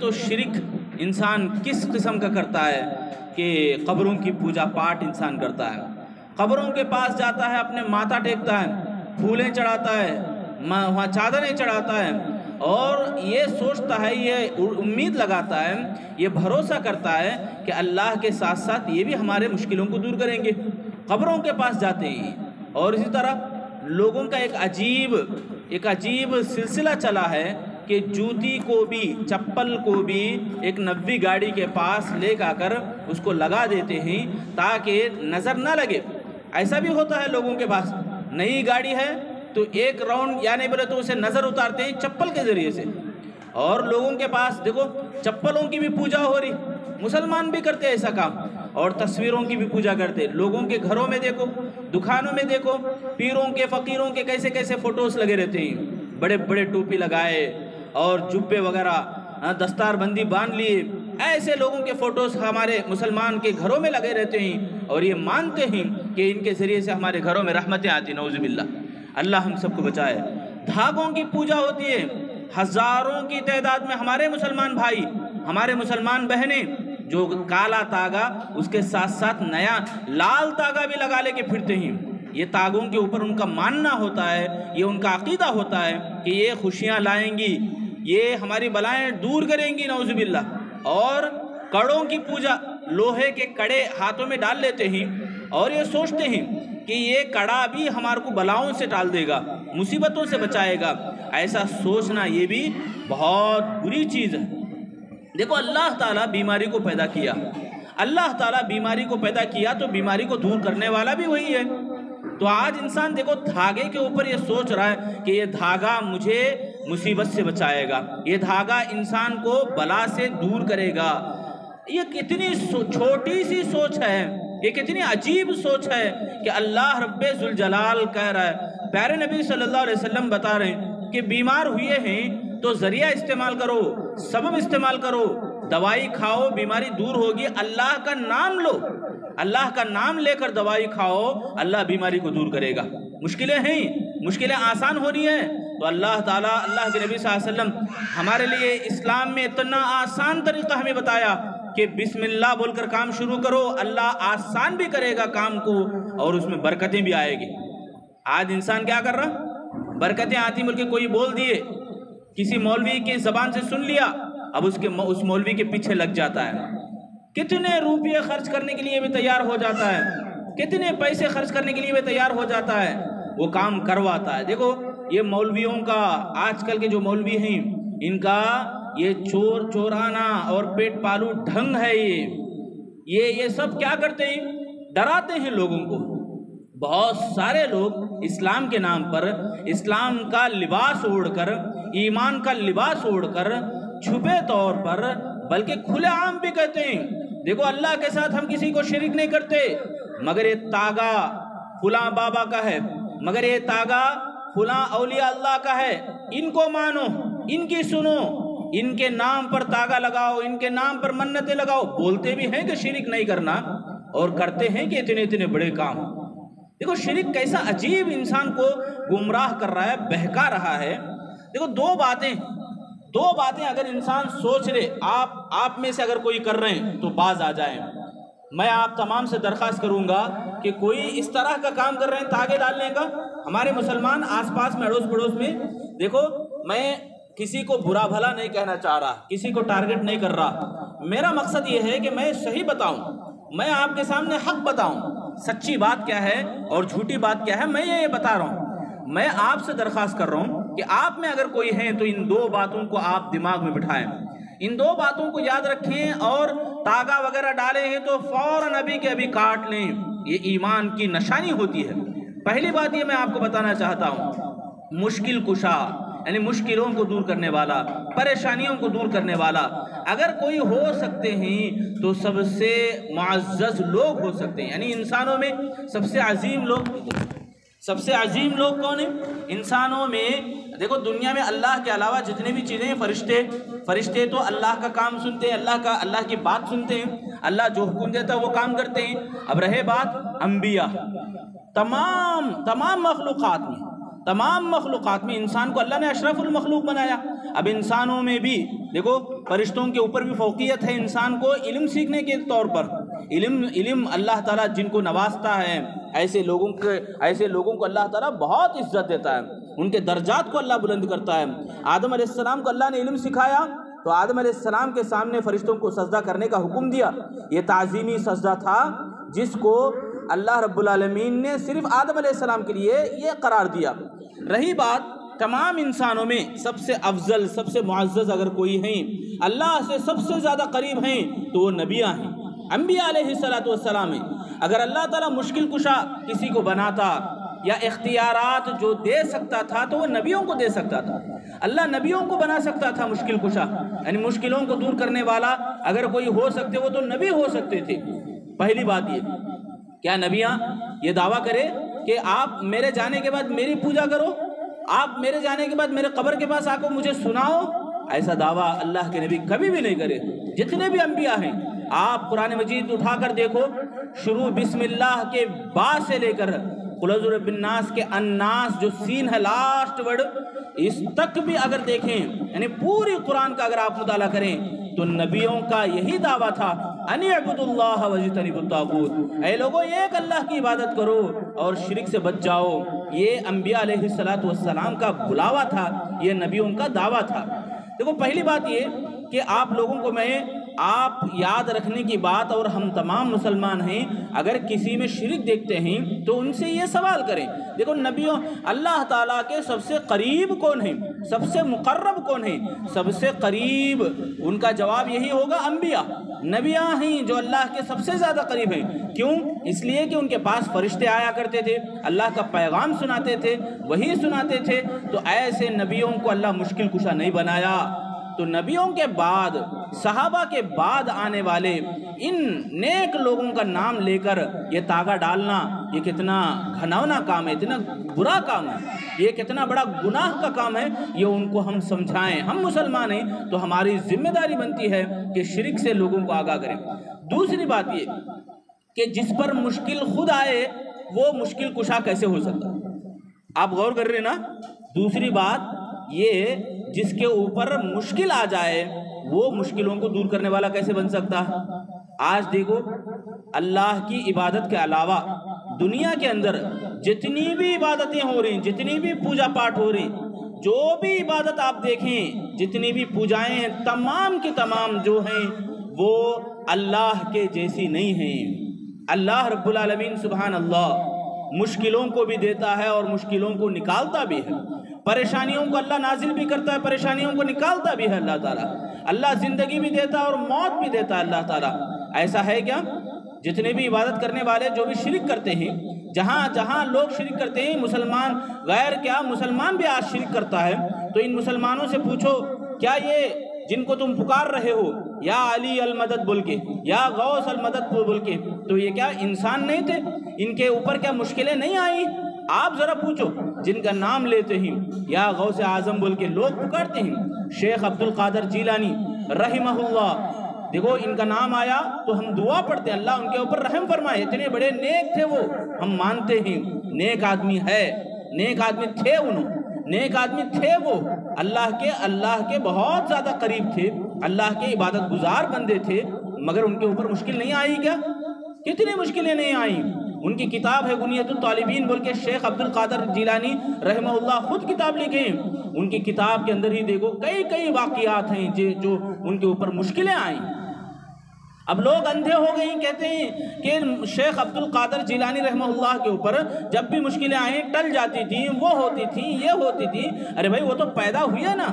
تو شرک انسان کس قسم کا کرتا ہے کہ قبروں کی پوجا پاٹ انسان کرتا ہے، قبروں کے پاس جاتا ہے، اپنے ماتھا ٹیکتا ہے، پھولیں چڑھاتا ہے، وہاں چادریں چڑھاتا ہے، اور یہ سوچتا ہے، یہ امید لگاتا ہے، یہ بھروسہ کرتا ہے کہ اللہ کے ساتھ ساتھ یہ بھی ہمارے مشکلوں کو دور کریں گے، قبروں کے پاس جاتے ہیں۔ اور اسی طرح لوگوں کا ایک عجیب سلسلہ چلا ہے کہ جوتی کو بھی، چپل کو بھی ایک نوی گاڑی کے پاس لے جا کر اس کو لگا دیتے ہیں تاکہ نظر نہ لگے۔ ایسا بھی ہوتا ہے لوگوں کے پاس، نئی گاڑی ہے تو ایک راؤنڈ یا نہیں بولے تو اسے نظر اتارتے ہیں چپل کے ذریعے سے۔ اور لوگوں کے پاس دیکھو چپلوں کی بھی پوجا ہو رہی، مسلمان بھی کرتے ایسا کام، اور تصویروں کی بھی پوجا کرتے۔ لوگوں کے گھروں میں دیکھو، دکانوں میں دیکھو، پیروں کے فقیروں کے کیسے کیسے فوٹوز لگے رہتے ہیں، بڑے بڑے ٹوپی لگائے اور جبے وغیرہ، دستار بندی باندھ لیے، ایسے لوگوں کے فوٹوز ہمارے مسلمان کے گھروں میں لگے رہتے ہیں، اور یہ مانتے ہیں کہ ان کے ذریعے سے ہمارے گھروں میں رحمتیں آتی، نعوذ باللہ، اللہ ہم سب کو بچائے۔ دھاگوں کی پوجا ہوتی ہے، ہزاروں کی تعداد میں ہمارے مسلمان بھائی، ہمارے مسلمان بہنیں جو کالا تاگا اس کے ساتھ ساتھ نیا لال تاگا بھی لگا لے کے پھرتے ہیں۔ یہ تاگوں کے اوپر ان کا ماننا ہوتا ہے، یہ ان کا عقیدہ ہوتا ہے کہ یہ خوشیاں لائیں گی، یہ ہماری بلائیں دور کریں گی، نعوذ باللہ۔ اور کڑوں کی پوجا، لوہے کے کڑے ہاتھوں میں ڈال لیتے ہیں اور یہ سوچتے ہیں کہ یہ کڑا بھی ہمارے کو بلاؤں سے ٹال دے گا، مصیبتوں سے بچائے گا۔ ایسا سوچنا یہ بھی بہت بری چیز ہے۔ دیکھو اللہ تعالیٰ بیماری کو پیدا کیا، اللہ تعالیٰ بیماری کو پیدا کیا تو بیماری کو دور کرنے والا بھی وہی ہے۔ تو آج انسان دیکھو دھاگے کے اوپر یہ سوچ رہا ہے کہ یہ دھاگا مجھے مصیبت سے بچائے گا، یہ دھاگا انسان کو بلا سے دور کرے گا۔ یہ کتنی چھوٹی سی سوچ ہے، یہ کتنی عجیب سوچ ہے کہ اللہ رب ذوالجلال کہہ رہا ہے، پیارے نبی صلی اللہ علیہ وسلم بتا رہے ہیں کہ بیمار ہوئے ہیں تو ذریعہ استعمال کرو، سبب استعمال کرو، دوائی کھاؤ، بیماری دور ہوگی، اللہ کا نام لو، اللہ کا نام لے کر دوائی کھاؤ، اللہ بیماری کو دور کرے گا۔ مشکلیں ہیں، مشکلیں آسان ہو رہی ہیں تو اللہ تعالیٰ، اللہ کے نبی صلی اللہ علیہ وسلم ہمارے لیے اسلام میں اتنا آسان طریقہ ہمیں بتایا کہ بسم اللہ بول کر کام شروع کرو، اللہ آسان بھی کرے گا کام کو اور اس میں برکتیں بھی آئے گی۔ آج انسان کیا کر رہا، برکتیں آتی بول کے کوئی بول دیے، کسی مولوی کی زبان سے سن لیا، اب اس مولوی کے پیچھے لگ جاتا ہے، کتنے روپے خرچ کرنے کے لیے بھی تیار ہو جاتا ہے، کتنے پیسے خرچ کرنے کے لیے بھی تیار ہو جاتا ہے، وہ کام کرواتا ہے۔ دیکھو یہ مولویوں کا، آج کل کے جو مولوی ہیں ان کا یہ چور چورانا اور پیٹ پالو ڈھنگ ہے، یہ سب کیا کرتے ہیں، ڈراتے ہیں لوگوں کو۔ بہت سارے لوگ اسلام کے نام پر، اسلام کا لباس اوڑھ کر، ایمان کا لباس اوڑھ کر، چھپے طور پر بلکہ کھلے عام بھی کہتے ہیں دیکھو اللہ کے ساتھ ہم کسی کو شریک نہیں کرتے، مگر یہ تاگا فلاں بابا کا ہے، مگر یہ تاگا فلاں اولیاء اللہ کا ہے، ان کو مانو، ان کی سنو، ان کے نام پر تاگا لگاؤ، ان کے نام پر منتیں لگاؤ۔ بولتے بھی ہیں کہ شرک نہیں کرنا اور کرتے ہیں کہ اتنے اتنے بڑے کام۔ دیکھو شرک کیسا عجیب انسان کو گمراہ کر رہا ہے، بہکا رہا ہے۔ دیکھو دو باتیں اگر انسان سوچ لے، آپ میں سے اگر کوئی کر رہے ہیں تو باز آ جائیں۔ میں آپ تمام سے درخواست کروں گا کہ کوئی اس طرح کا کام کر رہے ہیں تاگے ڈالنے کا، ہمارے مسلمان آس پاس میں، اڑوس پڑوس میں، دیکھو میں کسی کو برا بھلا نہیں کہنا چاہ رہا، کسی کو ٹارگٹ نہیں کر رہا، میرا مقصد یہ ہے کہ میں صحیح بتاؤں، میں آپ کے سامنے حق بتاؤں، سچی بات کیا ہے اور جھوٹی بات کیا ہے، میں یہ بتا رہا ہوں۔ میں آپ سے درخواست کر رہا ہوں کہ آپ میں اگر کوئی ہیں تو ان دو باتوں کو آپ دماغ میں بٹھائیں، ان دو باتوں کو یاد رکھیں، اور تاگا وغیرہ ڈالے ہیں تو فوراً ابھی کے ابھی کاٹ لیں، یہ ایمان کی نشانی ہوتی ہے۔ پہلی بات یہ میں آپ کو بتانا چاہتا ہوں، مشکل کشا یعنی مشکلوں کو دور کرنے والا، پریشانیوں کو دور کرنے والا اگر کوئی ہو سکتے ہیں تو سب سے معزز لوگ ہو سکتے ہیں، یعنی انسانوں میں سب سے عظیم لوگ کون ہیں؟ انسانوں میں دیکھو دنیا میں اللہ کے علاوہ جتنے بھی چیزیں ہیں، فرشتے تو اللہ کا کام سنتے ہیں، اللہ کی بات سنتے ہیں، اللہ جو حکم دیتا ہے وہ کام کرتے ہیں۔ اب رہے بات انبیاء، تمام مخلوقات میں انسان کو اللہ نے اشرف المخلوق بنایا، اب انسانوں میں بھی دیکھو فرشتوں کے اوپر بھی فوقیت ہے انسان کو علم سیکھنے کے طور پر. علم اللہ تعالیٰ جن کو نوازتا ہے ایسے لوگوں کو اللہ تعالیٰ بہت عزت دیتا ہے, ان کے درجات کو اللہ بلند کرتا ہے. آدم علیہ السلام کو اللہ نے علم سکھایا تو آدم علیہ السلام کے سامنے فرشتوں کو سجدہ کرنے کا حکم دیا. یہ تعظیمی سجدہ تھا جس کو اللہ رب العالمین نے صرف آدم علیہ السلام کے لیے یہ قرار دیا. رہی بات تمام انسانوں میں سب سے افضل, سب سے معزز اگر کوئی ہیں, اللہ سے سب سے زیادہ قریب ہیں تو وہ نبیاں ہیں, انبیاء علیہ السلام ہیں. اگر اللہ تعالیٰ مشکل کشا کسی کو بناتا یا اختیارات جو دے سکتا تھا تو وہ نبیوں کو دے سکتا تھا. اللہ نبیوں کو بنا سکتا تھا مشکل کشا, یعنی مشکلوں کو دور کرنے والا اگر کوئی ہو سکتے وہ تو نبی ہو سکتے تھے. پہلی بات یہ, کیا نبیاں یہ دعویٰ کرے کہ آپ میرے جانے کے بعد میری پوجا کرو, آپ میرے جانے کے بعد میرے قبر کے پاس آ کے مجھے سناؤ؟ ایسا دعویٰ اللہ کے نبی کبھی بھی نہیں کرے. جتنے بھی انبیاء ہیں آپ قرآن مجید اٹھا کر دیکھو, شروع بسم اللہ کے با سے لے کر قل اعوذ برب الناس کے الناس جو سین ہے لاسٹ ورڈ, اس تک بھی اگر دیکھیں یعنی پوری قرآن کا اگر آپ مطالعہ کریں تو نبیوں کا یہی دعویٰ تھا ان اعبدوا اللہ واجتنبوا الطاغوت, اے لوگوں ایک اللہ کی عبادت کرو اور شرک سے بچ جاؤ. یہ انبیاء علیہ السلام کا بلاوا تھا, یہ نبیوں کا دعویٰ تھا. دیکھو پہلی بات یہ کہ آپ لوگوں کو میں آپ یاد رکھنے کی بات, اور ہم تمام مسلمان ہیں اگر کسی میں شرک دیکھتے ہیں تو ان سے یہ سوال کریں. دیکھو نبیوں اللہ تعالیٰ کے سب سے قریب کون ہیں, سب سے مقرب کون ہیں؟ سب سے قریب ان کا جواب یہی ہوگا انبیاء, نبیاں ہیں جو اللہ کے سب سے زیادہ قریب ہیں. کیوں؟ اس لیے کہ ان کے پاس فرشتے آیا کرتے تھے, اللہ کا پیغام سناتے تھے, وہی سناتے تھے. تو ایسے نبیوں کو اللہ مشکل کشا نہیں بنایا. تو نبیوں کے بعد صحابہ کے بعد آنے والے ان نیک لوگوں کا نام لے کر یہ تاغا ڈالنا یہ کتنا گھناؤنا کام ہے, اتنا برا کام ہے, یہ کتنا بڑا گناہ کا کام ہے. یہ ان کو ہم سمجھائیں. ہم مسلمان ہیں تو ہماری ذمہ داری بنتی ہے کہ شرک سے لوگوں کو آگاہ کریں. دوسری بات یہ کہ جس پر مشکل خود آئے وہ مشکل کشا کیسے ہو سکتا؟ آپ غور کر رہے ہیں نا. دوسری بات یہ جس کے اوپر مشکل آ جائے وہ مشکلوں کو دور کرنے والا کیسے بن سکتا؟ آج دیکھو اللہ کی عبادت کے علاوہ دنیا کے اندر جتنی بھی عبادتیں ہو رہی ہیں, جتنی بھی پوجا پاٹ ہو رہی, جو بھی عبادت آپ دیکھیں, جتنی بھی پوجائیں ہیں, تمام کی تمام جو ہیں وہ اللہ کے جیسی نہیں ہیں. اللہ رب العالمین سبحان اللہ مشکلوں کو بھی دیتا ہے اور مشکلوں کو نکالتا بھی ہے. پریشانیوں کو اللہ نازل بھی کرتا ہے, پریشانیوں کو نکالتا بھی ہے اللہ تعالیٰ. اللہ زندگی بھی دیتا ہے اور موت بھی دیتا ہے اللہ تعالیٰ. ایسا ہے کیا؟ جتنے بھی عبادت کرنے والے جو بھی شرک کرتے ہیں, جہاں جہاں لوگ شرک کرتے ہیں, مسلمان غیر کیا مسلمان بھی آج شرک کرتا ہے, تو ان مسلمانوں سے پوچھو کیا یہ جن کو تم پکار رہے ہو یا علی المدد بول کے یا غوث المدد بول کے, تو یہ کیا انسان نہیں تھے؟ ان کے اوپر کیا مشکلیں نہیں آئیں؟ آپ ذرا پوچھو جن کا نام لیتے ہیں یا غوث اعظم بول کے لوگ پکارتے ہیں, شیخ عبد القادر جیلانی رحمہ اللہ, دیکھو ان کا نام آیا تو ہم دعا پڑھتے ہیں اللہ ان کے اوپر رحم فرمائے. اتنے بڑے نیک تھے وہ, ہم مانتے ہیں نیک آدمی ہے, نیک آدمی تھے, نیک آدمی تھے وہ, اللہ کے بہت زیادہ قریب تھے, اللہ کے عبادت گزار بندے تھے, مگر ان کے اوپر مشکل نہیں آئی کیا؟ کتنی مشکلیں نہیں آئیں. ان کی کتاب ہے غنیۃ الطالبین بول کے شیخ عبد القادر جیلانی رحمہ اللہ خود کتاب لکھے ہیں. ان کی کتاب کے اندر ہی دیکھو کئی واقعات ہیں جو ان کے اوپر مشکلیں آئیں. اب لوگ اندھے ہو گئے ہیں, کہتے ہیں کہ شیخ عبد القادر جیلانی رحمہ اللہ کے اوپر جب بھی مشکلیں آئیں ٹل جاتی تھیں, وہ ہوتی تھیں, یہ ہوتی تھی. ارے بھائی وہ تو پیدا ہوئی ہے نا,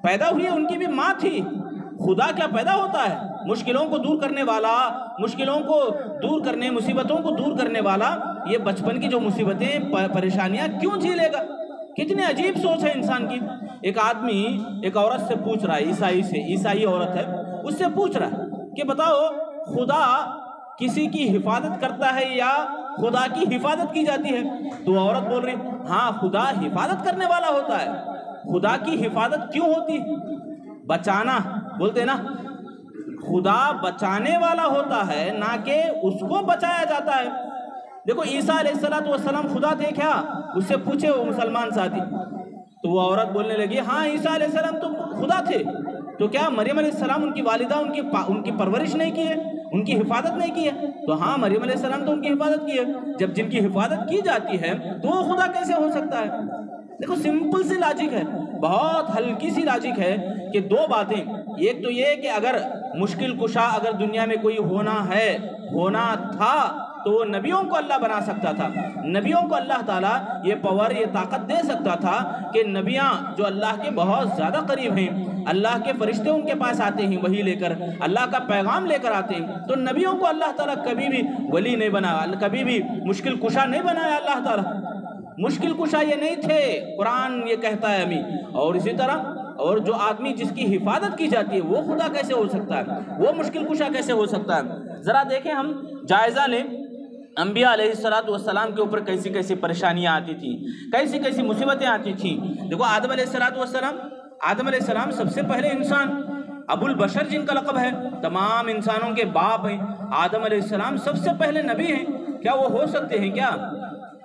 پیدا ہوئی ہے, ان کی بھی ماں تھی. خدا کیا پیدا ہوتا ہے؟ مشکلوں کو دور کرنے والا, مشکلوں کو دور کرنے, مصیبتوں کو دور کرنے والا. یہ بچپن کی جو مصیبتیں پریشانیاں کیوں جھیلے گا؟ کتنی عجیب سوچ ہے انسان کی. ایک آدمی ایک عورت سے پوچھ رہا ہے, عیسائی عورت ہے, اس سے پوچھ رہا ہے کہ بتاؤ خدا کسی کی حفاظت کرتا ہے یا خدا کی حفاظت کی جاتی ہے؟ تو عورت بول رہی ہاں خدا حفاظت کرنے والا ہوتا ہے. خدا کی حفاظت کیوں ہوتی؟ بچانا بولتے نا, خدا بچانے والا ہوتا ہے نہ کہ اس کو بچایا جاتا ہے. دیکھو عیسیٰ علیہ السلام خدا تھے کیا؟ اس سے پوچھے وہ مسلمان ساتھی, تو وہ عورت بولنے لگی ہاں عیسیٰ علیہ السلام تو خدا تھے تو کیا مریم علیہ السلام ان کی والدہ ان کی پرورش نہیں کی ہے، ان کی حفاظت نہیں کی ہے؟ تو ہاں مریم علیہ السلام تو ان کی حفاظت کی ہے، جب جن کی حفاظت کی جاتی ہے تو وہ خدا کیسے ہو سکتا ہے؟ دیکھو سمپل سی لاجک ہے، بہت ہلکی سی لاجک ہے کہ دو باتیں، ایک تو یہ کہ اگر مشکل کشا اگر دنیا میں کوئی ہونا تھا تو وہ نبیوں کو اللہ بنا سکتا تھا، نبیوں کو اللہ تعالیٰ یہ پاور یہ طاقت دے سکتا تھا کہ نبیاں جو اللہ کے بہت زیادہ قریب ہیں، اللہ کے فرشتے ان کے پاس آتے ہیں وحی لے کر، اللہ کا پیغام لے کر آتے ہیں، تو نبیوں کو اللہ تعالیٰ کبھی بھی ولی نہیں بنایا، کبھی بھی مشکل کشا نہیں بنایا اللہ تعالیٰ، مشکل کشا یہ نہیں تھے، قرآن یہ کہتا ہے ہمیں۔ اور اسی طرح اور جو آدمی جس کی حفاظت کی جاتی ہے وہ خدا کیسے ہو سکتا ہے، وہ مشکل کشا کیسے ہو سکتا ہے؟ ذرا دیکھیں، ہم جائزہ لیں انبیاء علیہ السلام کے اوپر کیسی کیسی پریشانیاں آتی تھیں، کیسی کیسی مصیبتیں آتی تھیں۔ دیکھو آدم علیہ السلام سب سے پہلے انسان، ابو البشر جن کا لقب ہے، تمام انسانوں کے باپ ہیں، آدم علیہ السلام سب سے پہلے نبی ہیں، کیا وہ ہو سکتے ہیں کیا؟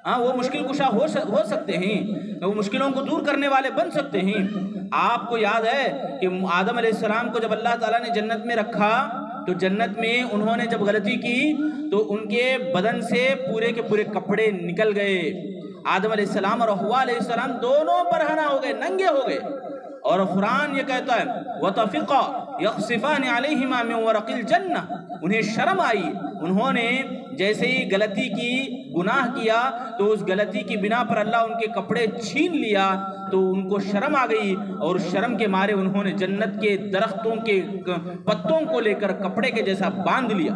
ہاں وہ مشکل کشا ہو سکتے ہیں، وہ مشکلوں کو دور کرنے والے بن سکتے ہیں۔ آپ کو یاد ہے کہ آدم علیہ السلام کو جب اللہ تعالیٰ نے جنت میں رکھا تو جنت میں انہوں نے جب غلطی کی تو ان کے بدن سے پورے کے پورے کپڑے نکل گئے، آدم علیہ السلام اور حوا علیہ السلام دونوں برہنہ ہو گئے، ننگے ہو گئے۔ اور قرآن یہ کہتا ہے وَطَفِقَ يَخْصِفَانِ عَلَيْهِمَا مِنْ وَرَقِ الْجَنَّةِ، انہیں شرم آئی، انہوں نے جیسے ہی غلطی کی، گناہ کیا تو اس غلطی کی بنا پر اللہ ان کے کپڑے چھین لیا تو ان کو شرم آ گئی، اور شرم کے مارے انہوں نے جنت کے درختوں کے پتوں کو لے کر کپڑے کے جیسا باندھ لیا،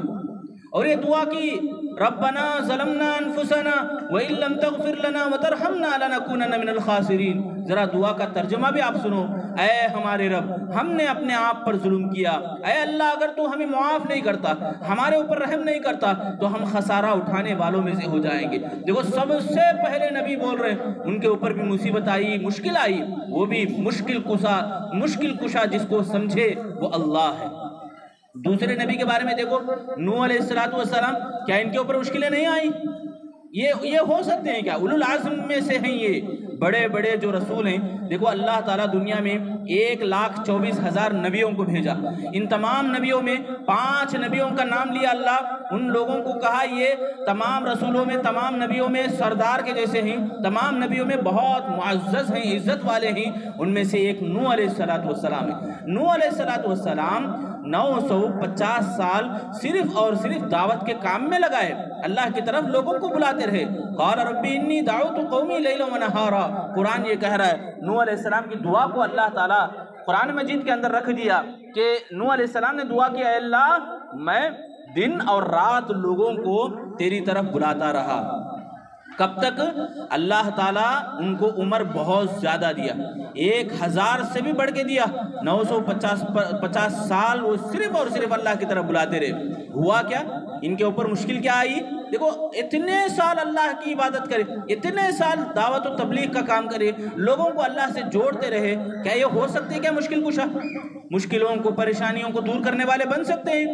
اور یہ دعا کی ربنا ظلمنا انفسنا وان لم تغفر لنا وترحمنا لنكونن من الخاسرین۔ ذرا دعا کا ترجمہ بھی آپ سنو، اے ہمارے رب ہم نے اپنے آپ پر ظلم کیا، اے اللہ اگر تو ہمیں معاف نہیں کرتا، ہمارے اوپر رحم نہیں کرتا تو ہم خسارہ اٹھانے والوں میں سے ہو جائیں گے۔ دیکھو سب سے پہلے نبی بول رہے ہیں، ان کے اوپر بھی مصیبت آئی، مشکل آئی، وہ بھی مشکل کشا جس کو سمجھے وہ اللہ ہے۔ دوسرے نبی کے بارے میں دیکھو، نوح علیہ السلام، کیا ان کے اوپر مشکلیں نہیں آئیں؟ یہ ہو سکتے ہیں کیا؟ اولو العزم میں سے ہیں، یہ بڑے بڑے جو رسول ہیں۔ دیکھو اللہ تعالیٰ دنیا میں 1,24,000 نبیوں کو بھیجا، ان تمام نبیوں میں 5 نبیوں کا نام لیا اللہ، ان لوگوں کو کہا یہ تمام رسولوں میں، تمام نبیوں میں سردار کے جیسے ہیں، تمام نبیوں میں بہت معزز ہیں، عزت والے ہیں، ان میں سے ایک نوح علیہ السلام ہے۔ نوح علیہ السلام 950 سال صرف اور صرف دعوت کے کام میں لگائے، اللہ کی طرف لوگوں کو بلاتے رہے۔ قال رب انی دعوت قومی لیلا ونہارا، قرآن یہ کہہ رہا ہے، نوح علیہ السلام کی دعا کو اللہ تعالیٰ قرآن مجید کے اندر رکھ دیا کہ نوح علیہ السلام نے دعا کی، اے اللہ میں دن اور رات لوگوں کو تیری طرف بلاتا رہا۔ کب تک؟ اللہ تعالیٰ ان کو عمر بہت زیادہ دیا، 1000 سے بھی بڑھ کے دیا، 950 سال وہ صرف اور صرف اللہ کی طرف بلاتے رہے۔ ہوا کیا؟ ان کے اوپر مشکل کیا آئی؟ دیکھو اتنے سال اللہ کی عبادت کرے، اتنے سال دعوت و تبلیغ کا کام کرے، لوگوں کو اللہ سے جوڑتے رہے، کیا یہ ہو سکتے ہیں کیا مشکل کشا؟ مشکلوں کو، پریشانیوں کو دور کرنے والے بن سکتے ہیں؟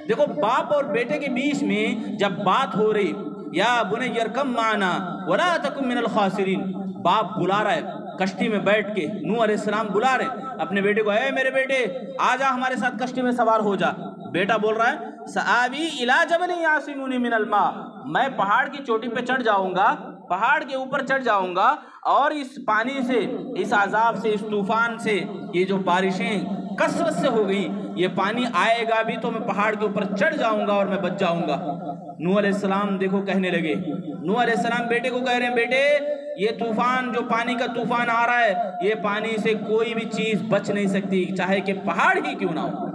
دیکھو باپ اور بیٹے کے بیچ میں جب بات ہو رہی، یا بنی ارکم معنا ولا تکن من الخاسرین، باپ بلا رہا ہے کشتی میں بیٹھ کے، نوح علیہ السلام بلا رہے اپنے بیٹے کو، اے میرے بیٹے آ جا ہمارے ساتھ کشتی میں سوار ہو جا۔ بیٹا بول رہا ہے سآوی الی جبل یعصمنی من الماء، میں پہاڑ کی چوٹی پہ چڑھ جاؤں گا، پہاڑ کے اوپر چڑھ جاؤں گا، اور اس پانی سے، اس عذاب سے، اس طوفان سے، یہ جو بارشیں کثرت سے ہو گئی، یہ پانی آئے گا بھی تو میں پہاڑ کے اوپر چڑھ جاؤں گا اور میں بچ جاؤں گا۔ نوح علیہ السلام دیکھو کہنے لگے، نوح علیہ السلام بیٹے کو کہہ رہے ہیں، بیٹے یہ طوفان، جو پانی کا طوفان آ رہا ہے، یہ پانی سے کوئی بھی چیز بچ نہیں سکتی، چاہے کہ پہاڑ ہی کیوں نہ ہو،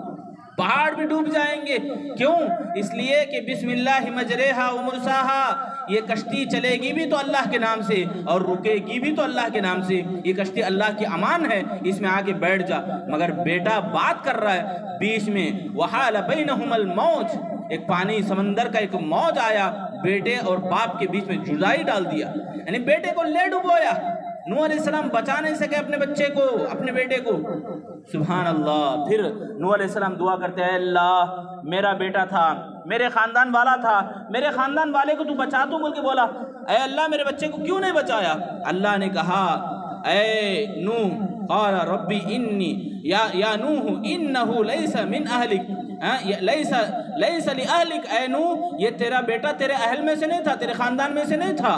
پہاڑ بھی ڈوب جائیں گے۔ کیوں؟ اس لیے کہ بسم اللہ مجریہا و مرساہا، یہ کشتی چلے گی بھی تو اللہ کے نام سے اور رکے گی بھی تو اللہ کے نام سے، یہ کشتی اللہ کی امان ہے، اس میں آگے بیٹھ جا۔ مگر بیٹا بات کر رہا ہے، بیچ میں وحال بینہم الموج، ایک پانی سمندر کا ایک موج آیا، بیٹے اور باپ کے بیچ میں جدائی ڈال دیا، یعنی بیٹے کو لے ڈبویا۔ نوح علیہ السلام بچا نہیں سکے اپنے بچے کو، اپنے بیٹے کو۔ سبحان اللہ۔ پھر نوح علیہ السلام دعا کرتے ہیں، اے اللہ میرا بیٹا تھا، میرے خاندان والا تھا، میرے خاندان والے کو تو بچا دوں بول کے بولا، اے اللہ میرے بچے کو کیوں نہیں بچایا؟ اللہ نے کہا، اے نوح قال ربی انی یا نوح انہو لیس من اہلک، لیس لأہلک، اے نوح یہ تیرا بیٹا تیرے اہل میں سے نہیں تھا، تیرے خاندان میں سے نہیں تھا۔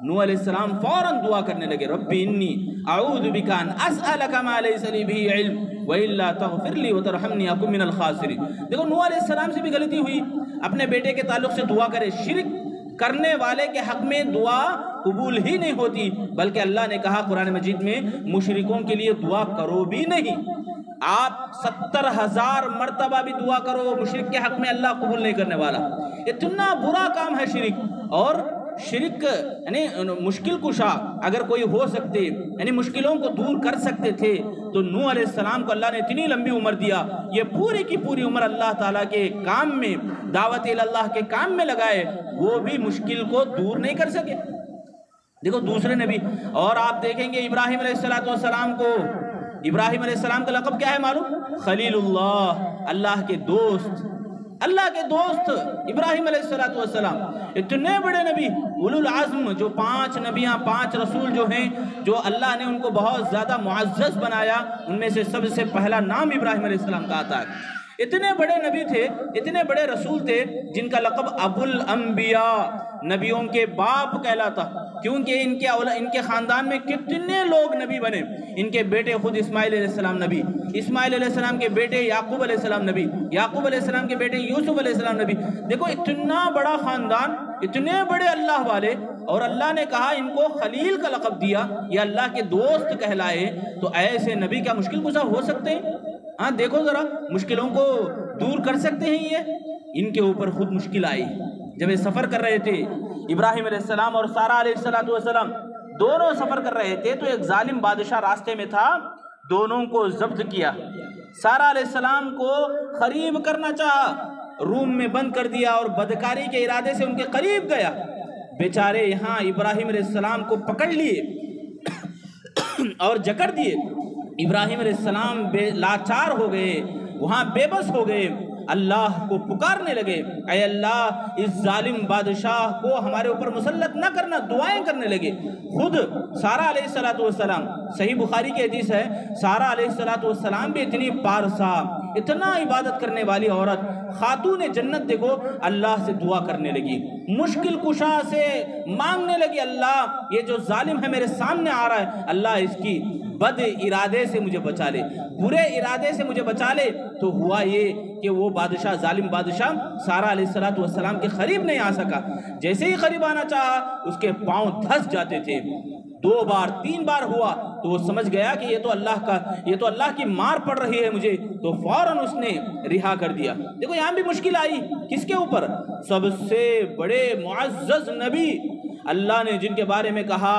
نوح علیہ السلام فوراً دعا کرنے لگے، ربی انی اعوذ بک ان اسألک ما لیس لی بہ علم وإلا تغفر لی وترحمنی اکن من الخاسرین۔ دیکھو نوح علیہ السلام سے بھی غلطی ہوئی، اپنے بیٹے کے تعلق سے دعا کرے، شرک کرنے والے کے حق میں دعا قبول ہی نہیں ہوتی، بلکہ اللہ نے کہا قرآن مجید میں مشرکوں کے لیے دعا کرو بھی نہیں۔ آپ 70,000 مرتبہ بھی دعا کرو، مشرک کے حق میں اللہ قبول نہیں کرنے والا۔ اتنا برا کام ہے شرک، اور شرک یعنی مشکل کشا اگر کوئی ہو سکتے، یعنی مشکلوں کو دور کر سکتے تھے، تو نوح علیہ السلام کو اللہ نے اتنی لمبی عمر دیا، یہ پوری کی پوری عمر اللہ تعالیٰ کے کام میں، دعوت اللہ کے کام میں لگائے، وہ بھی مشکل کو دور نہیں کر سکے۔ دیکھو دوسرے نبی، اور آپ دیکھیں گے ابراہیم علیہ السلام کو، ابراہیم علیہ السلام کا لقب کیا ہے معلوم؟ خلیل اللہ، اللہ کے دوست، اللہ کے دوست ابراہیم علیہ السلام۔ اتنے بڑے نبی، اولو العزم، جو 5 نبیاں، 5 رسول جو ہیں، جو اللہ نے ان کو بہت زیادہ معزز بنایا، ان میں سے سب سے پہلا نام ابراہیم علیہ السلام کا آتا ہے۔ اتنے بڑے نبی تھے، اتنے بڑے رسول تھے، جن کا لقب ابو الانبیاء، نبیوں کے باپ کہلاتا، کیونکہ ان کے خاندان میں کتنے لوگ نبی بنے۔ ان کے بیٹے خود اسماعیل علیہ السلام نبی، اسماعیل علیہ السلام کے بیٹے یعقوب علیہ السلام نبی، یعقوب علیہ السلام کے بیٹے یوسف علیہ السلام نبی۔ دیکھو اتنا بڑا خاندان، اتنے بڑے اللہ والے، اور اللہ نے کہا ان کو خلیل کا لقب دیا، یہ اللہ کے دوست کہلائے، تو ایسے نبی کیا مشکل کشا ہو سکتے ہیں؟ ہاں دیکھو ذرا، مشکلوں کو دور کر سکتے ہیں یہ؟ ان کے اوپر خود مشکل آئی جب یہ سفر کر رہے تھے، ابراہیم علیہ السلام اور سارہ علیہ السلام دونوں سفر کر رہے تھے، تو ایک ظالم بادشاہ راستے میں تھا، دونوں کو ضبط کیا۔ سارہ علیہ السلام کو قریب کرنا چاہا، روم میں بند کر دیا، اور بدکاری کے ارادے سے ان کے قریب گیا۔ بیچارے یہاں ابراہیم علیہ السلام کو پکڑ لیے اور جکڑ دیے۔ ابراہیم علیہ السلام لاچار ہو گئے، وہاں بے بس ہو گئے، اللہ کو پکارنے لگے، اے اللہ اس ظالم بادشاہ کو ہمارے اوپر مسلط نہ کرنا، دعائیں کرنے لگے۔ خود سارہ علیہ السلام، صحیح بخاری کی حدیث ہے، سارہ علیہ السلام بھی اتنی پارسا، اتنا عبادت کرنے والی عورت، خاتون جنت، دیکھو اللہ سے دعا کرنے لگی، مشکل کشا سے مانگنے لگی، اللہ یہ جو ظالم ہے میرے سامنے آ رہا ہے، اللہ اس کی بد ارادے سے مجھے بچا لے، برے ارادے سے مجھے بچا لے۔ تو ہوا یہ کہ وہ بادشاہ، ظالم بادشاہ سارہ علیہ السلام کے قریب نہیں آ سکا، جیسے ہی قریب آنا چاہا اس کے پاؤں دھس جاتے تھے۔ 2 بار 3 بار ہوا تو وہ سمجھ گیا کہ یہ تو اللہ کی مار پڑ رہی ہے مجھے، تو فوراً اس نے رہا کر دیا۔ دیکھو یہاں بھی مشکل آئی، کس کے اوپر؟ سب سے بڑے معزز نبی، اللہ نے جن کے بارے میں کہا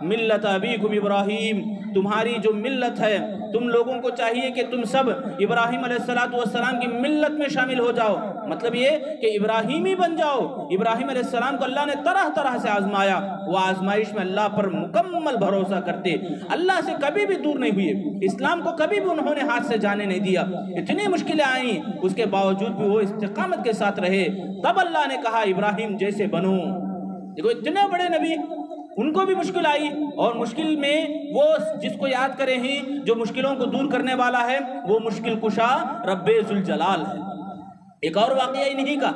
ملت ابیکم ابراہیم، تمہاری جو ملت ہے، تم لوگوں کو چاہیے کہ تم سب ابراہیم علیہ السلام کی ملت میں شامل ہو جاؤ، مطلب یہ کہ ابراہیمی بن جاؤ۔ ابراہیم علیہ السلام کو اللہ نے طرح طرح سے آزمایا، وہ آزمائش میں اللہ پر مکمل بھروسہ کرتے، اللہ سے کبھی بھی دور نہیں ہوئے، اسلام کو کبھی بھی انہوں نے ہاتھ سے جانے نہیں دیا۔ اتنی مشکلیں آئیں، اس کے باوجود بھی وہ استقامت کے ساتھ رہے، تب اللہ نے کہا ابراہیم جیسے بنو۔ دیکھو اتنے بڑے نبی، ان کو بھی مشکل آئی، اور مشکل میں وہ جس کو یاد کرے ہیں، جو مشکلوں کو دور کرنے والا ہے، وہ مشکل کشا رب ذوالجلال ہے۔ ایک اور واقعہ انہی کا،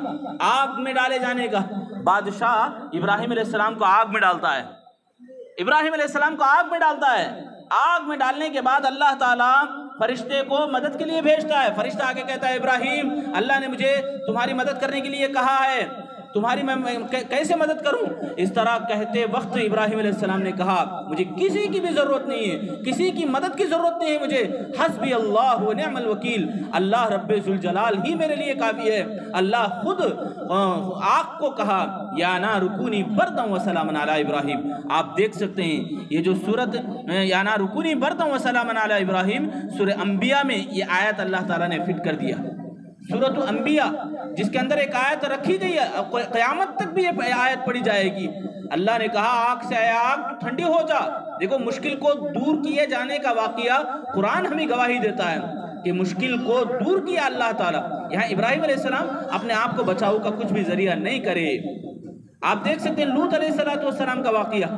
آگ میں ڈالے جانے کا۔ بادشاہ ابراہیم علیہ السلام کو آگ میں ڈالتا ہے، ابراہیم علیہ السلام کو آگ میں ڈالتا ہے۔ آگ میں ڈالنے کے بعد اللہ تعالیٰ فرشتے کو مدد کے لیے بھیجتا ہے۔ فرشتہ آگے کہتا ہے ابراہیم، اللہ نے مجھے تمہاری مدد کرنے کے لیے کہا ہے، تمہاری میں کیسے مدد کروں؟ اس طرح کہتے وقت ابراہیم علیہ السلام نے کہا مجھے کسی کی بھی ضرورت نہیں ہے، کسی کی مدد کی ضرورت نہیں ہے مجھے، حسبی اللہ و نعم الوکیل، اللہ رب ذوالجلال ہی میرے لیے کافی ہے۔ اللہ خود آگ کو کہا یا نار کونی بردا و سلاما علی ابراہیم۔ آپ دیکھ سکتے ہیں یہ جو سورت یا نار کونی بردا و سلاما علی ابراہیم، سورہ انبیاء میں یہ آیت اللہ تعالیٰ نے فٹ کر دیا۔ سورۃ الانبیاء جس کے اندر ایک آیت رکھی گئی ہے، قیامت تک بھی یہ آیت پڑھی جائے گی۔ اللہ نے کہا آگ سے اے آگ ٹھنڈی ہو جا۔ دیکھو مشکل کو دور کیے جانے کا واقعہ قرآن ہمیں گواہی دیتا ہے کہ مشکل کو دور کیا اللہ تعالیٰ۔ یہاں ابراہیم علیہ السلام اپنے آپ کو بچاؤ کا کچھ بھی ذریعہ نہیں کرے۔ آپ دیکھ سکتے ہیں لوط علیہ السلام کا واقعہ،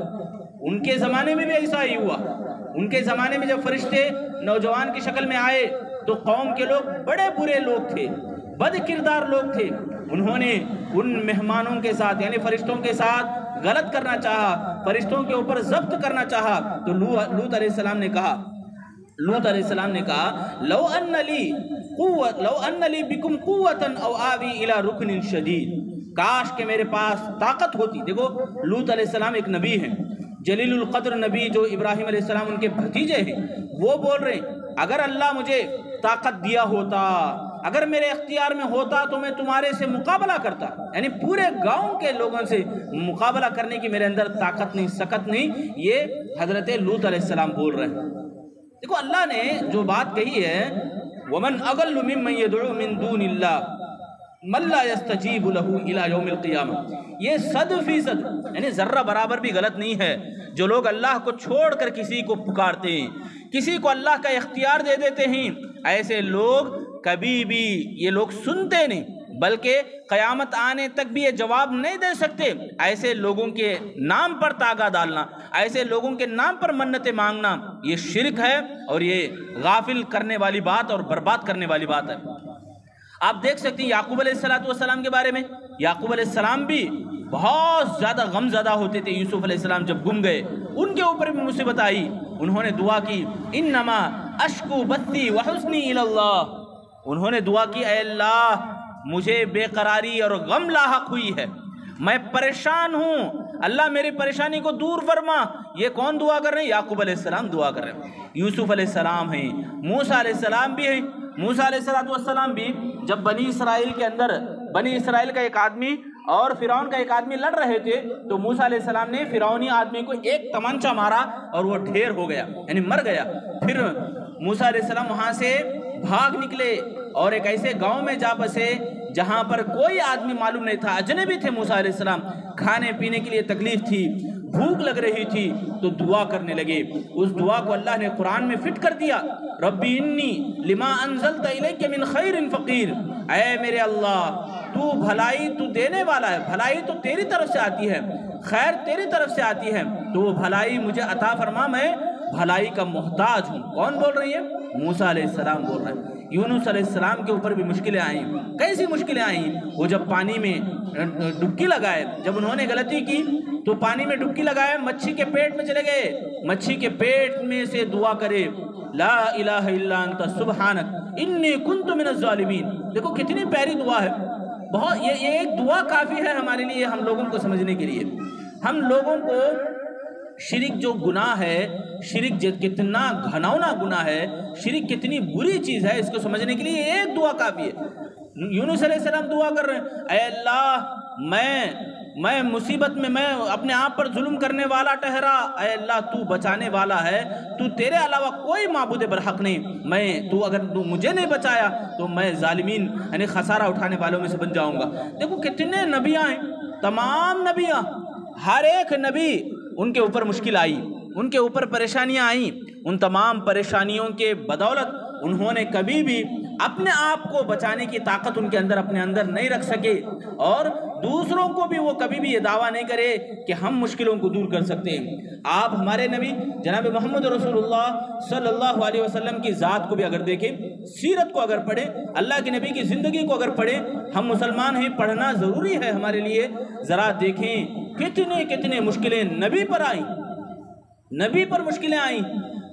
ان کے زمانے میں بھی ایسا ہی ہوا۔ ان کے زمانے میں جب فرشتے نوجوان کی شکل میں آئے تو قوم کے لوگ بڑے برے لوگ تھے، بد کردار لوگ تھے. انہوں نے ان مہمانوں کے ساتھ یعنی فرشتوں کے ساتھ غلط کرنا چاہا، فرشتوں کے اوپر ضبط کرنا چاہا. تو لوط علیہ السلام نے کہا لو ان لی بکم قوتا او آوی الی رکن شدید، کاش کہ میرے پاس طاقت ہوتی. دیکھو لوط علیہ السلام ایک نبی ہیں، جلیل القدر نبی جو ابراہیم علیہ السلام ان کے بھتیجے ہیں. وہ بول رہے ہیں اگر اللہ مجھے طاقت دیا ہوتا، اگر میرے اختیار میں ہوتا تو میں تمہارے سے مقابلہ کرتا. یعنی پورے گاؤں کے لوگوں سے مقابلہ کرنے کی میرے اندر طاقت نہیں، سکت نہیں. یہ حضرت لوط علیہ السلام بول رہے ہیں. دیکھو اللہ نے جو بات کہی ہے وَمَنْ أَضَلُّ مِمَّنْ يَدْعُو مِن دُونِ اللَّهِ مَن لَّا يَسْتَجِيبُ لَهُ إِلَى يَوْمِ الْقِيَامَةِ. یہ 100% یعنی ذرہ برابر بھی غلط نہیں ہے جو لوگ اللہ کو چھوڑ کر کسی کو پکارتے ہیں، کسی کو اللہ کا اختیار دے دیتے ہیں. ایسے لوگ کبھی بھی یہ لوگ سنتے نہیں، بلکہ قیامت آنے تک بھی یہ جواب نہیں دے سکتے. ایسے لوگوں کے نام پر تاغا ڈالنا، ایسے لوگوں کے نام پر منتیں مانگنا، یہ شرک ہے اور یہ غافل کرنے والی بات اور برباد کرنے والی بات ہے. آپ دیکھ سکتے ہیں یعقوب علیہ السلام کے بارے میں. یعقوب علیہ السلام بھی بہت زیادہ غم زدہ ہوتے تھے. یوسف علیہ السلام جب گم گئے ان کے اوپر بھی مصیبت آئی. انہوں نے دعا کی انما اشکو بثی وحزنی الی اللہ. انہوں نے دعا کی اے اللہ مجھے بے قراری اور غم لاحق ہوئی ہے، میں پریشان ہوں، اللہ میری پریشانی کو دور فرما. یہ کون دعا کر رہے ہیں؟ یعقوب علیہ السلام دعا کر رہے ہیں. یوسف علیہ السلام ہیں، موسیٰ علیہ السلام بھی ہیں. موسیٰ علیہ السلام بھی جب بنی اسرائیل کے اندر بنی اسرائیل کا ایک آدمی اور فرعون کا ایک آدمی لڑ رہے تھے تو موسیٰ علیہ السلام نے فرعونی آدمی کو ایک تمانچہ مارا اور وہ ڈھیر ہو گیا یعنی مر گیا. پھر موسیٰ علیہ السلام وہاں سے بھاگ نکلے اور ایک ایسے گاؤں میں جا بسے جہاں پر کوئی آدمی معلوم نہیں تھا، اجنبی تھے موسیٰ علیہ السلام. کھانے پینے کے لیے تکلیف تھی، بھوک لگ رہی تھی تو دعا کرنے لگے. اس دعا کو اللہ نے قرآن میں فٹ کر دیا. ربی انی لما انزلت الیک من خیر فقیر. اے میرے اللہ تو بھلائی تو دینے والا ہے، بھلائی تو تیری طرف سے آتی ہے، خیر تیری طرف سے آتی ہے، تو وہ بھلائی مجھے عطا فرما، میں بھلائی کا محتاج ہوں. کون بول رہی ہے؟ موسیٰ علیہ السلام بول رہے ہیں. یونس علیہ السلام کے اوپر بھی مشکلیں آئیں. کیسی مشکلیں آئیں؟ وہ جب پانی میں ڈبکی لگائے، جب انہوں نے غلطی کی تو پانی میں ڈبکی لگائے، مچھی کے پیٹ میں چلے گئے. مچھی کے پیٹ میں سے دعا کرے لا الہ الا انت سبحانک انی کنت من الظالمین. دیکھو کتنی پیاری دعا ہے. بہت یہ ایک دعا کافی ہے ہمارے لیے، ہم لوگوں کو سمجھنے کے لیے. ہم لوگوں کو شرک جو گناہ ہے، شرک کتنا گھناؤنا گناہ ہے، شرک کتنی بری چیز ہے، اس کو سمجھنے کے لیے ایک دعا کافی ہے. یونس علیہ السلام دعا کر رہے ہیں اے اللہ میں مصیبت میں، میں اپنے آپ پر ظلم کرنے والا ٹھہرا، اے اللہ تو بچانے والا ہے، تو تیرے علاوہ کوئی معبود برحق نہیں. تو اگر تو مجھے نہیں بچایا تو میں ظالمین یعنی خسارہ اٹھانے والوں میں سے بن جاؤں گا. دیکھو کتنے نبیاں ہیں، تمام نبیاں، ہر ایک نبی ان کے اوپر مشکل آئی، ان کے اوپر پریشانیاں آئیں. ان تمام پریشانیوں کے بدولت انہوں نے کبھی بھی اپنے آپ کو بچانے کی طاقت ان کے اندر اپنے اندر نہیں رکھ سکے، اور دوسروں کو بھی وہ کبھی بھی یہ دعویٰ نہیں کرے کہ ہم مشکلوں کو دور کر سکتے ہیں. آپ ہمارے نبی جناب محمد رسول اللہ صلی اللہ علیہ وسلم کی ذات کو بھی اگر دیکھیں، سیرت کو اگر پڑھیں، اللہ کے نبی کی زندگی کو اگر پڑھیں، ہم مسلمان ہیں، پڑھنا ضروری ہے ہمارے لیے. ذرا دیکھیں کتنے مشکلیں نبی پر آئیں، نبی پر مشکلیں آئیں.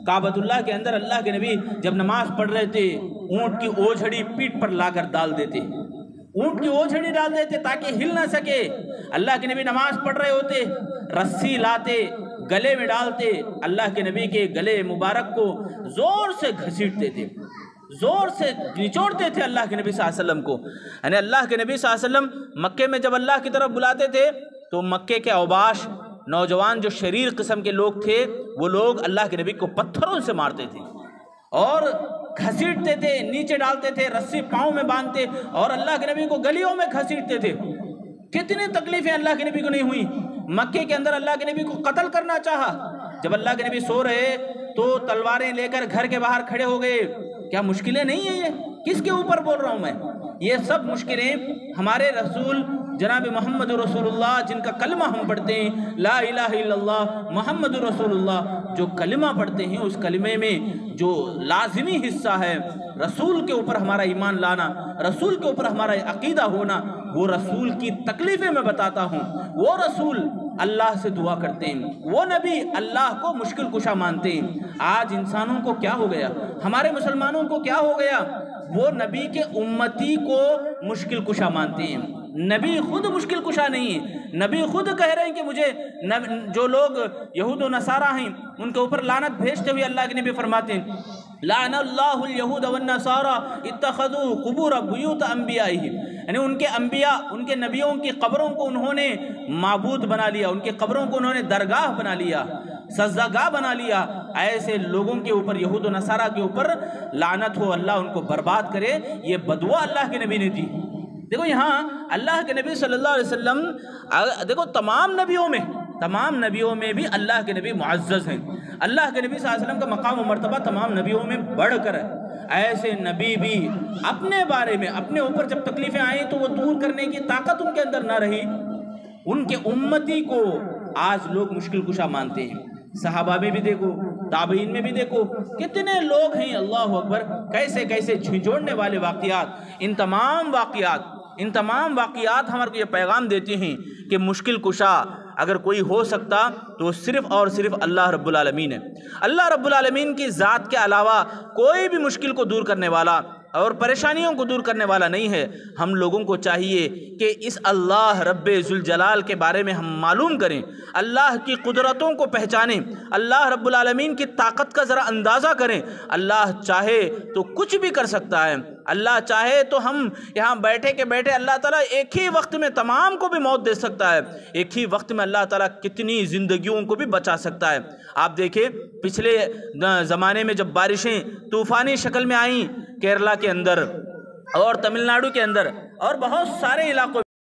کعبۃ اللہ کے اندر اللہ کے نبی جب نماز پڑھ رہے تھے اونٹ کی اوجھڑی پیٹ پر لا کر ڈال دیتے، اونٹ کی اوجھڑی ڈال دیتے تاکہ ہل نہ سکے. اللہ کے نبی نماز پڑھ رہے ہوتے، رسی لاتے گلے میں ڈالتے، اللہ کے نبی کے گلے مبارک کو زور سے گھسیٹتے تھے، زور سے نچوڑتے تھے اللہ کے نبی صلی اللہ علیہ وسلم کو. یعنی اللہ کے نبی صلی اللہ علیہ وسلم مکے میں جب اللہ کی طرف بلاتے تھے تو مکے کے اوباش نوجوان جو شریر قسم کے لوگ تھے وہ لوگ اللہ کے نبی کو پتھروں سے مارتے تھے اور گھسیٹتے تھے، نیچے ڈالتے تھے، رسی پاؤں میں باندھتے اور اللہ کے نبی کو گلیوں میں گھسیٹتے تھے. کتنی تکلیفیں اللہ کے نبی کو نہیں ہوئی. مکے کے اندر اللہ کے نبی کو قتل کرنا چاہا، جب اللہ کے نبی سو رہے تو تلواریں لے کر گھر کے باہر کھڑے ہو گئے. کیا مشکلیں نہیں ہیں؟ یہ کس کے اوپر بول رہا ہوں میں؟ یہ سب مشکلیں ہمارے رسول جناب محمد رسول اللہ جن کا کلمہ ہم پڑھتے ہیں، لا الہ الا اللہ محمد رسول اللہ، جو کلمہ پڑھتے ہیں اس کلمے میں جو لازمی حصہ ہے رسول کے اوپر ہمارا ایمان لانا، رسول کے اوپر ہمارا عقیدہ ہونا، وہ رسول کی تکلیفیں میں بتاتا ہوں، وہ رسول اللہ سے دعا کرتے ہیں، وہ نبی اللہ کو مشکل کشا مانتے ہیں۔ آج انسانوں کو کیا ہو گیا، ہمارے مسلمانوں کو کیا ہو گیا، وہ نبی کے امتی کو مشکل کشا مانتے ہیں۔ نبی خود مشکل کشا نہیں ہے، نبی خود کہہ رہے ہیں کہ مجھے جو لوگ یہود و نصارہ ہیں ان کے اوپر لعنت بھیجتے ہوئے اللہ کے نبی فرماتے ہیں لعن اللہ الیہود والنصارى اتخذوا قبور بیوت انبیائہم، یعنی ان کے انبیاء، ان کے نبیوں کی قبروں کو انہوں نے معبود بنا لیا، ان کی قبروں کو انہوں نے درگاہ بنا لیا، سجدہ بنا لیا۔ ایسے لوگوں کے اوپر، یہود و نصارہ کے اوپر لعنت ہو، اللہ ان کو برباد کرے، یہ بدعا اللہ کے نبی نے دی۔ دیکھو یہاں اللہ کے نبی صلی اللہ علیہ وسلم، دیکھو تمام نبیوں میں بھی اللہ کے نبی معزز ہیں، اللہ کے نبی صلی اللہ علیہ وسلم کا مقام و مرتبہ تمام نبیوں میں بڑھ کر ہے۔ ایسے نبی بھی اپنے بارے میں، اپنے اوپر جب تکلیفیں آئیں تو وہ دور کرنے کی طاقت ان کے اندر نہ رہی، ان کے امتی کو آج لوگ مشکل کشا مانتے ہیں۔ صحابہ میں بھی دیکھو، تابعین میں بھی دیکھو، کتنے لوگ ہیں، اللہ اکبر، کیسے کیسے جھنجھوڑنے والے واقعات۔ ان تمام واقعات ہمارے کو یہ پیغام دیتے ہیں کہ مشکل کشا اگر کوئی ہو سکتا تو صرف اور صرف اللہ رب العالمین ہے۔ اللہ رب العالمین کی ذات کے علاوہ کوئی بھی مشکل کو دور کرنے والا اور پریشانیوں کو دور کرنے والا نہیں ہے۔ ہم لوگوں کو چاہیے کہ اس اللہ رب ذوالجلال کے بارے میں ہم معلوم کریں، اللہ کی قدرتوں کو پہچانیں، اللہ رب العالمین کی طاقت کا ذرا اندازہ کریں۔ اللہ چاہے تو کچھ بھی کر سکتا ہے، اللہ چاہے تو ہم یہاں بیٹھے کے بیٹھے اللہ تعالیٰ ایک ہی وقت میں تمام کو بھی موت دے سکتا ہے، ایک ہی وقت میں اللہ تعالیٰ کتنی زندگیوں کو بھی بچا سکتا ہے۔ آپ دیکھیں پچھلے زمانے میں جب بارشیں طوفانی شکل میں آئیں کیرلا کے اندر اور تمل ناڈو کے اندر اور بہت سارے علاقوں